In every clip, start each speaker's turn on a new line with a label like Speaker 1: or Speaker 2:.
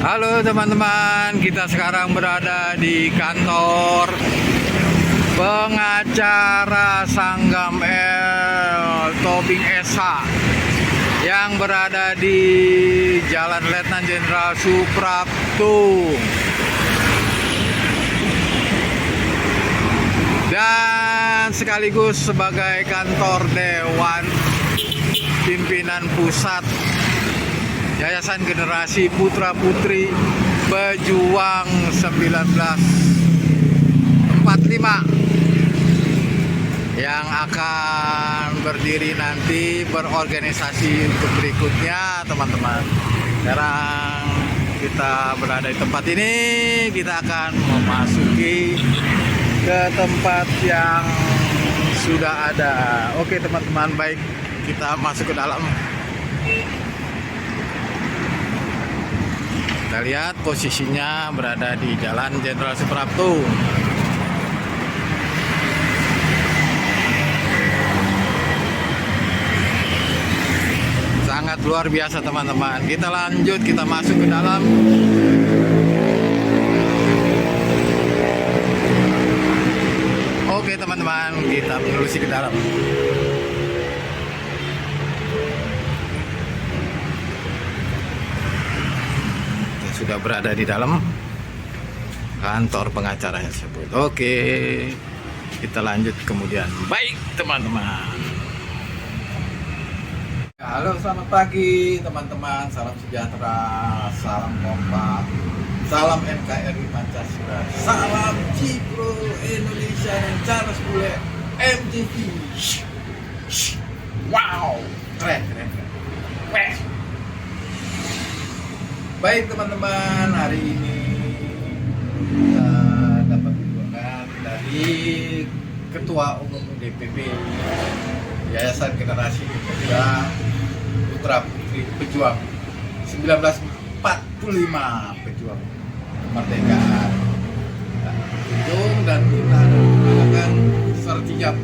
Speaker 1: Halo teman-teman, kita sekarang berada di kantor pengacara Sanggam L Tobing SH yang berada di Jalan Letnan Jenderal Suprapto. Dan sekaligus sebagai kantor Dewan Pimpinan Pusat Yayasan Generasi Putra Putri Pejuang 1945 yang akan berdiri nanti berorganisasi untuk berikutnya, teman-teman. Sekarang kita berada di tempat ini, kita akan memasuki ke tempat yang sudah ada. Oke teman-teman, baik, kita masuk ke dalam. Kita lihat posisinya berada di Jalan Jenderal Suprapto. Sangat luar biasa teman-teman. Kita lanjut, kita masuk ke dalam. Oke teman-teman, kita menelusuri ke dalam. Sudah berada di dalam kantor pengacara tersebut. Oke, kita lanjut kemudian. Baik teman-teman. Halo, selamat pagi teman-teman. Salam sejahtera, salam kompak, salam NKRI Pancasila, salam Cipro Indonesia dan Charles Bule MTV. Wow, keren. Weh. Baik teman-teman, hari ini kita dapat dukungan dari Ketua Umum DPP Yayasan Generasi Putra Putri Pejuang 1945 Pejuang Kemerdekaan. Dan kita menggunakan sertijab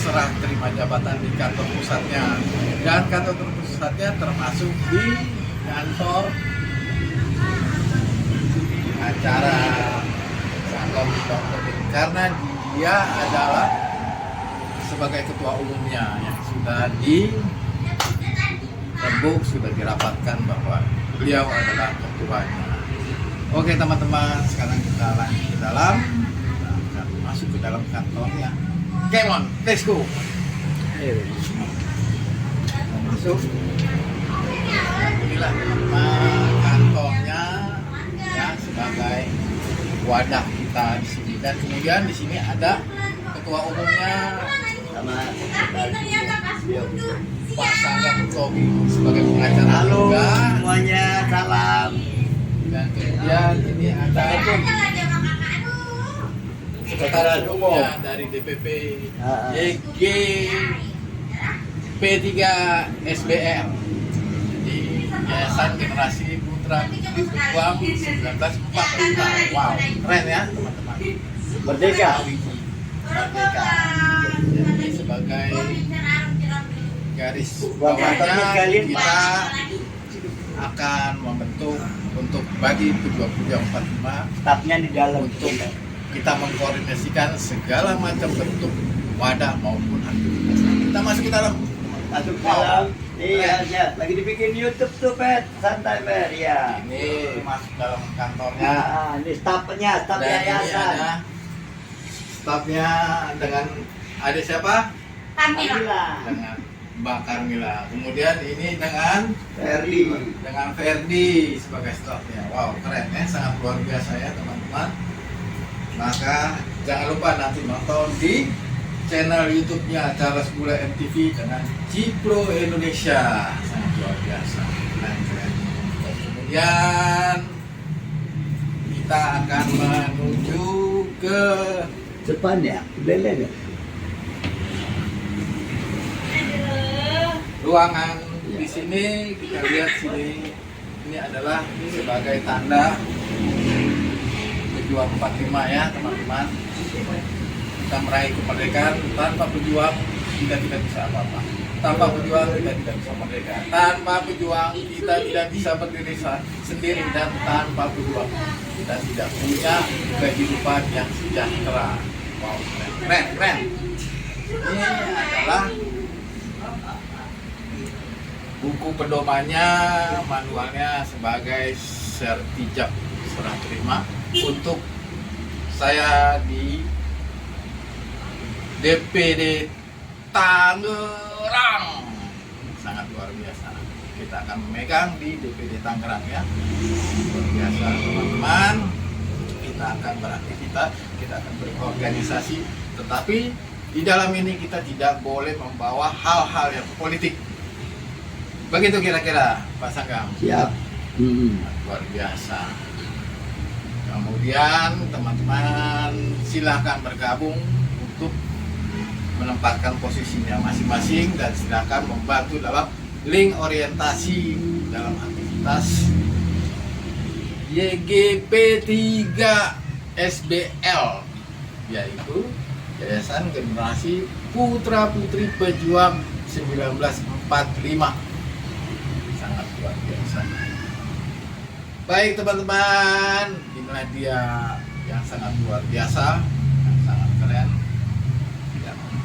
Speaker 1: serah terima jabatan di kantor pusatnya, dan kantor pusatnya termasuk di kantor acara Sanggam Tobing, karena dia adalah sebagai ketua umumnya yang sudah dirembuk, sudah dirapatkan bahwa beliau adalah ketuanya. Oke teman-teman, sekarang kita lanjut ke dalam, kita masuk ke dalam kantornya. Come on, let's go. Masuk. Inilah kantornya ya, sebagai wadah kita di sini, dan kemudian di sini ada ketua umumnya sama Pak Sanggam Tobing sebagai pengacara.
Speaker 2: Halo
Speaker 1: juga
Speaker 2: semuanya, salam.
Speaker 1: Dan kemudian ini ada sekretaris umumnya dari DPP YG P3 SBR di Yayasan Generasi Putra Putri Pejuang 1945. Wow, keren ya teman-teman.
Speaker 2: Merdeka.
Speaker 1: Jadi sebagai garis
Speaker 2: Kantornya
Speaker 1: bawahnya
Speaker 2: sekalian,
Speaker 1: kita akan membentuk untuk bagi pejuang-pejuang 45
Speaker 2: Stafnya di dalam.
Speaker 1: untuk kita mengkoordinasikan segala macam bentuk wadah maupun aktivitas. Kita masuk ke dalam.
Speaker 2: Masuk ke dalam. Iya, ya. Lagi dibikin YouTube tuh, Pet. Santai, Pet. Iya.
Speaker 1: Ini masuk dalam kantornya.
Speaker 2: Nah, ini staf
Speaker 1: Dan ini
Speaker 2: yayasan.
Speaker 1: ada stafnya dengan adik siapa?
Speaker 2: Kamila.
Speaker 1: Dengan Mbak Carmila. Kemudian ini dengan
Speaker 2: Ferdi.
Speaker 1: sebagai stafnya. Wow, keren ya, sangat luar biasa ya teman-teman. Maka jangan lupa nanti nonton di channel YouTube-nya Charles Bule MTV dengan Cipro Indonesia. Sangat luar biasa. Keren. Kemudian kita akan menuju ke
Speaker 2: Depan ya, beleng ya.
Speaker 1: ruangan. Di sini kita lihat sini, ini adalah sebagai tanda pejuang 45 ya teman-teman. Kita meraih kemerdekaan, tanpa pejuang kita tidak bisa apa-apa. Tanpa pejuang kita tidak bisa merdeka. Tanpa pejuang kita tidak bisa berdiri sendiri, dan tanpa pejuang kita tidak punya kehidupan yang sejahtera. Wow, keren, keren. Ini adalah buku pedomannya, manualnya sebagai sertijab serah terima untuk saya di DPD Tangerang. Sangat luar biasa. Kita akan memegang di DPD Tangerang ya. Luar biasa teman-teman. Kita akan beraktivitas, kita akan berorganisasi, tetapi di dalam ini kita tidak boleh membawa hal-hal yang politik. Begitu kira-kira Pak Sanggam.
Speaker 2: Siap.
Speaker 1: Luar biasa. Kemudian teman-teman silahkan bergabung untuk menempatkan posisinya masing-masing, dan silakan membantu dalam link orientasi dalam aktivitas YGP 3 SBL, yaitu Yayasan Generasi Putra Putri Pejuang 1945. Sangat luar biasa. Baik teman-teman, inilah dia yang sangat luar biasa, yang sangat keren.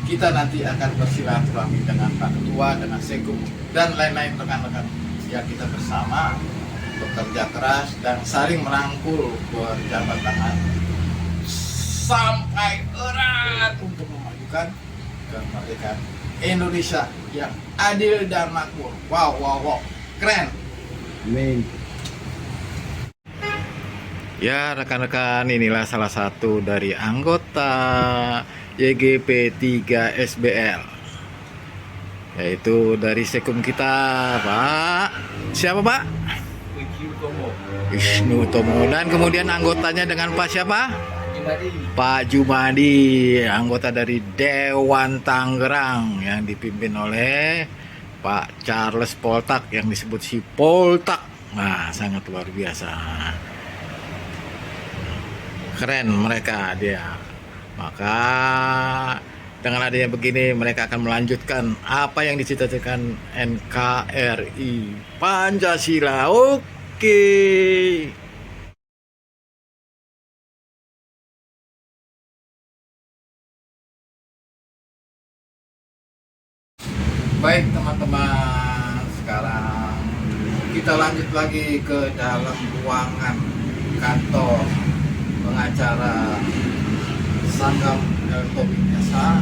Speaker 1: Kita nanti akan bersilaturahmi dengan Pak Ketua, dengan Sekum, dan lain-lain rekan-rekan. Ya, kita bersama bekerja keras dan saling merangkul, berjabat tangan sampai erat untuk memajukan kemerdekaan Indonesia yang adil dan makmur. Wow, wow, wow, keren.
Speaker 2: Amin.
Speaker 1: Ya rekan-rekan, inilah salah satu dari anggota YGP 3 SBL, yaitu dari Sekum kita, Pak. Siapa Pak? Wisnu Tomo. Dan kemudian anggotanya dengan Pak siapa? Pak Jumadi, anggota dari Dewan Tangerang yang dipimpin oleh Pak Charles Poltak yang disebut si Poltak. Nah, sangat luar biasa. Keren mereka dia. Maka dengan adanya begini mereka akan melanjutkan apa yang dicita-citakan NKRI Pancasila. Oke. Baik teman-teman, sekarang kita lanjut lagi ke dalam ruangan kantor pengacara Sanggam Tobing Esa,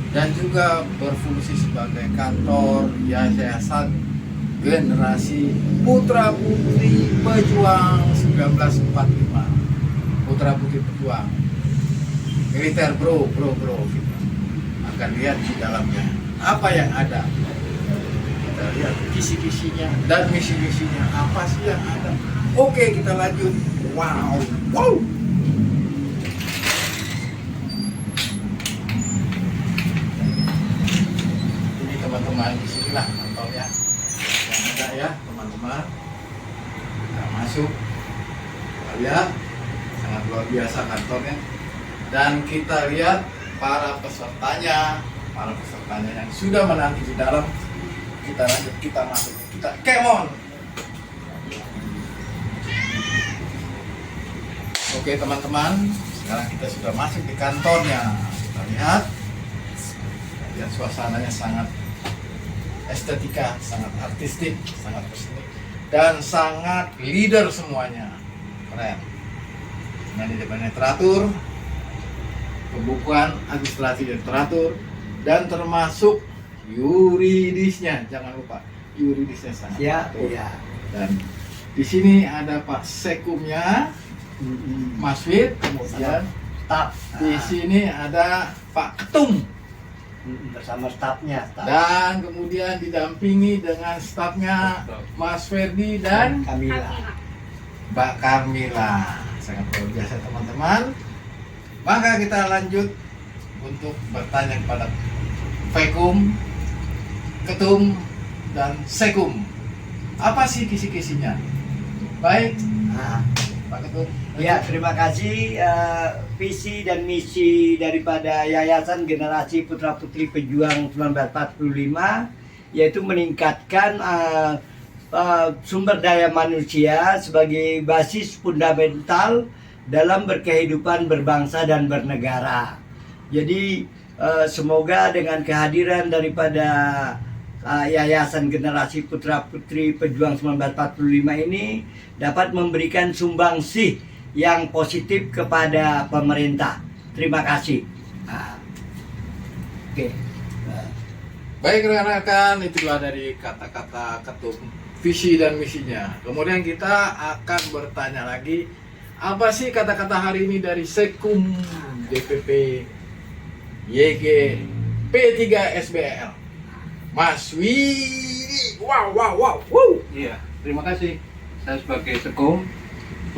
Speaker 1: dan juga berfungsi sebagai kantor Yayasan Generasi Putra Putri Pejuang 1945. Putra Putri Pejuang militer, bro. Kita akan lihat di dalamnya apa yang ada. Kita lihat kisi-kisinya dan misi-misinya apa sih yang ada. Oke, kita lanjut. Wow. Ini teman-teman, disinilah kantornya yang ada ya teman-teman. Kita masuk, kita lihat sangat luar biasa kantornya, dan kita lihat para pesertanya yang sudah menanti di dalam. Kita lanjut, kita masuk, kita kemon. Oke teman-teman, sekarang kita sudah masuk di kantornya. Kita lihat suasananya sangat estetika, sangat artistik, sangat perseni, dan sangat leader semuanya. Keren. Manajemennya teratur, pembukuan administrasi yang teratur, dan termasuk yuridisnya. Jangan lupa yuridisnya sangat teratur.
Speaker 2: Ya.
Speaker 1: Dan di sini ada Pak Sekumnya, Mas Fit, kemudian
Speaker 2: staf.
Speaker 1: Di sini ada Pak Ketum
Speaker 2: bersama stafnya.
Speaker 1: Dan kemudian didampingi dengan stafnya Mas Ferdi dan
Speaker 2: Kamila.
Speaker 1: Mbak Carmila. Sangat luar biasa teman-teman. Maka kita lanjut untuk bertanya kepada Fekum, Ketum, dan Sekum. Apa sih kisi-kisinya? Baik, Pak Ketum.
Speaker 2: Ya, terima kasih visi dan misi daripada Yayasan Generasi Putra Putri Pejuang 1945, yaitu meningkatkan sumber daya manusia sebagai basis fundamental dalam berkehidupan berbangsa dan bernegara. Jadi semoga dengan kehadiran daripada Yayasan Generasi Putra Putri Pejuang 1945 ini dapat memberikan sumbangsih yang positif kepada pemerintah. Terima kasih. Oke.
Speaker 1: Baik rekan-rekan, itulah dari kata-kata ketum visi dan misinya. Kemudian kita akan bertanya lagi, apa sih kata-kata hari ini dari Sekum DPP YG P3 SBL Mas Widi. Wow.
Speaker 3: Iya, terima kasih. Saya sebagai sekum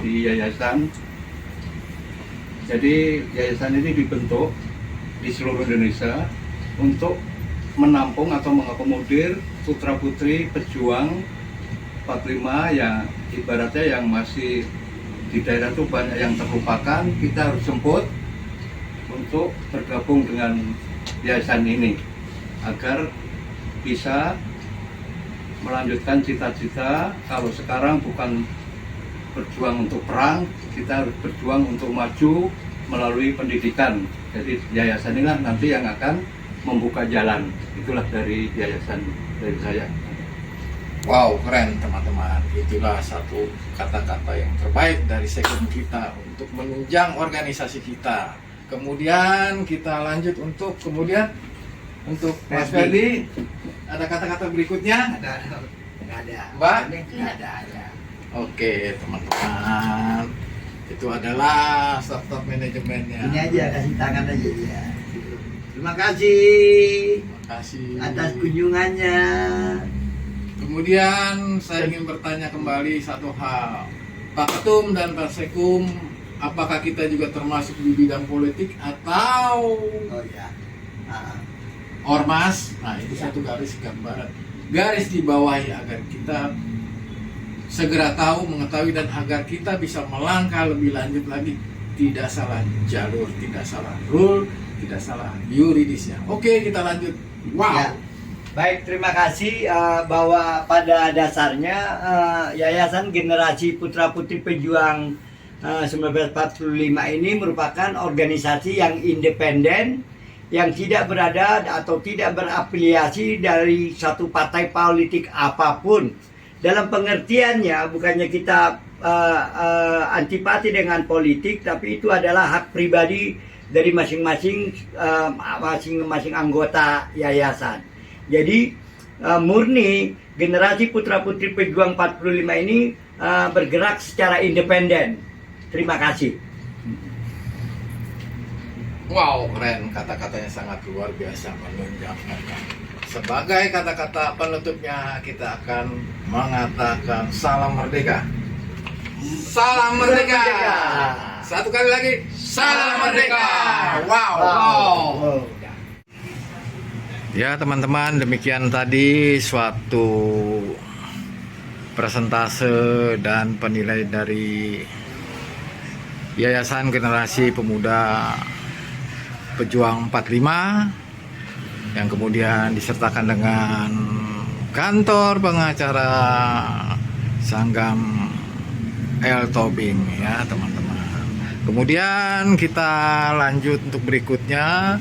Speaker 3: di yayasan. Jadi yayasan ini dibentuk di seluruh Indonesia untuk menampung atau mengakomodir putra-putri pejuang 45 yang ibaratnya yang masih di daerah itu banyak yang terlupakan. Kita harus jemput untuk bergabung dengan yayasan ini agar bisa melanjutkan cita-cita. Kalau sekarang bukan berjuang untuk perang, kita harus berjuang untuk maju melalui pendidikan. Jadi yayasan inilah nanti yang akan membuka jalan. Itulah dari yayasan dari saya.
Speaker 1: Wow, keren teman-teman. Itulah satu kata-kata yang terbaik dari Sekum kita untuk menunjang organisasi kita. Kemudian kita lanjut untuk Mas Ferdi, ada kata-kata berikutnya?
Speaker 2: Nggak ada.
Speaker 1: Mbak?
Speaker 2: Nggak ada. Ya.
Speaker 1: Oke teman-teman, itu adalah startup manajemennya.
Speaker 2: Ini aja, kasih tangan aja ya. Terima kasih
Speaker 1: Terima kasih
Speaker 2: atas kunjungannya.
Speaker 1: Kemudian saya ingin bertanya kembali satu hal, Pak Ketum dan Pak Sekum, apakah kita juga termasuk di bidang politik atau
Speaker 2: Oh ya.
Speaker 1: ormas? Nah itu satu garis gambaran, garis dibawahi agar kita segera tahu, mengetahui, dan agar kita bisa melangkah lebih lanjut lagi, tidak salah jalur, tidak salah rule, tidak salah yuridisnya. Oke, kita lanjut. Wow.
Speaker 2: Ya. Baik, terima kasih bahwa pada dasarnya Yayasan Generasi Putra Putri Pejuang 1945 ini merupakan organisasi yang independen, yang tidak berada atau tidak berafiliasi dari satu partai politik apapun. Dalam pengertiannya, bukannya kita antipati dengan politik, tapi itu adalah hak pribadi dari masing-masing anggota yayasan. Jadi murni Generasi Putra Putri Pejuang 45 ini bergerak secara independen. Terima kasih.
Speaker 1: Wow, keren, kata-katanya sangat luar biasa, menunjangkan. Sebagai kata-kata penutupnya, kita akan mengatakan salam merdeka. Salam merdeka. Satu kali lagi, salam merdeka. Wow. Ya teman-teman, demikian tadi suatu presentase dan penilaian dari Yayasan Generasi Pemuda Pejuang 45 yang kemudian disertakan dengan kantor pengacara Sanggam El Tobing ya teman-teman. Kemudian kita lanjut untuk berikutnya.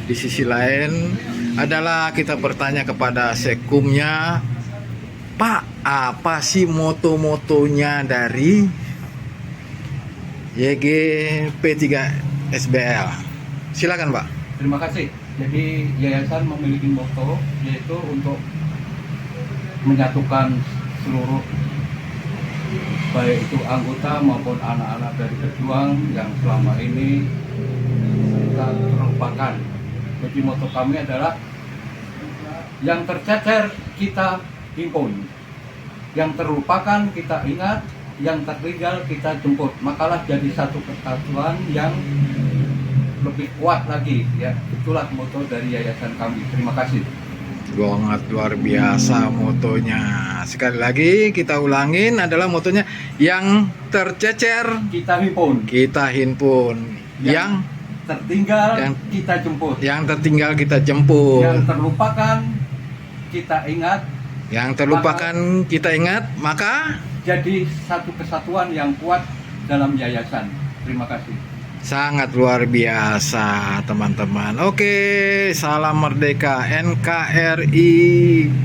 Speaker 1: Di sisi lain adalah kita bertanya kepada Sekumnya, Pak, apa sih moto-motonya dari YG P3 SBL? Silakan Pak.
Speaker 3: Terima kasih. Jadi yayasan memiliki moto, yaitu untuk menyatukan seluruh baik itu anggota maupun anak-anak dari pejuang yang selama ini kita terlupakan. Jadi moto kami adalah yang tercecer kita himpun, yang terlupakan kita ingat, yang tertinggal kita jemput. Makalah jadi satu kesatuan yang lebih kuat lagi ya. Itulah moto dari yayasan kami. Terima kasih.
Speaker 1: Sangat luar biasa motonya. Sekali lagi kita ulangin, adalah motonya yang tercecer
Speaker 3: Kita himpun.
Speaker 1: kita himpun. yang
Speaker 3: tertinggal kita jemput,
Speaker 1: tertinggal kita jemput,
Speaker 3: yang terlupakan kita ingat,
Speaker 1: maka
Speaker 3: jadi satu kesatuan yang kuat dalam yayasan. Terima kasih.
Speaker 1: sangat luar biasa teman-teman. Oke, salam merdeka, NKRI,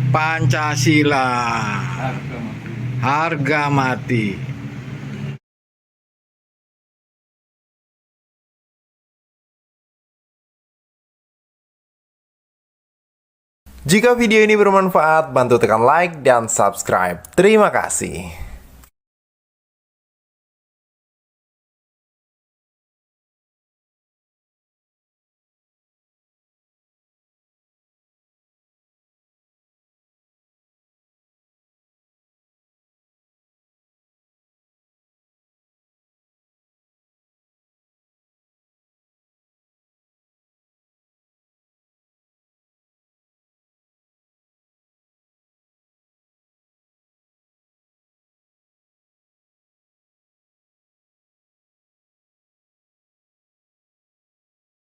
Speaker 1: Pancasila, harga mati.
Speaker 4: Jika video ini bermanfaat, bantu tekan like dan subscribe. Terima kasih.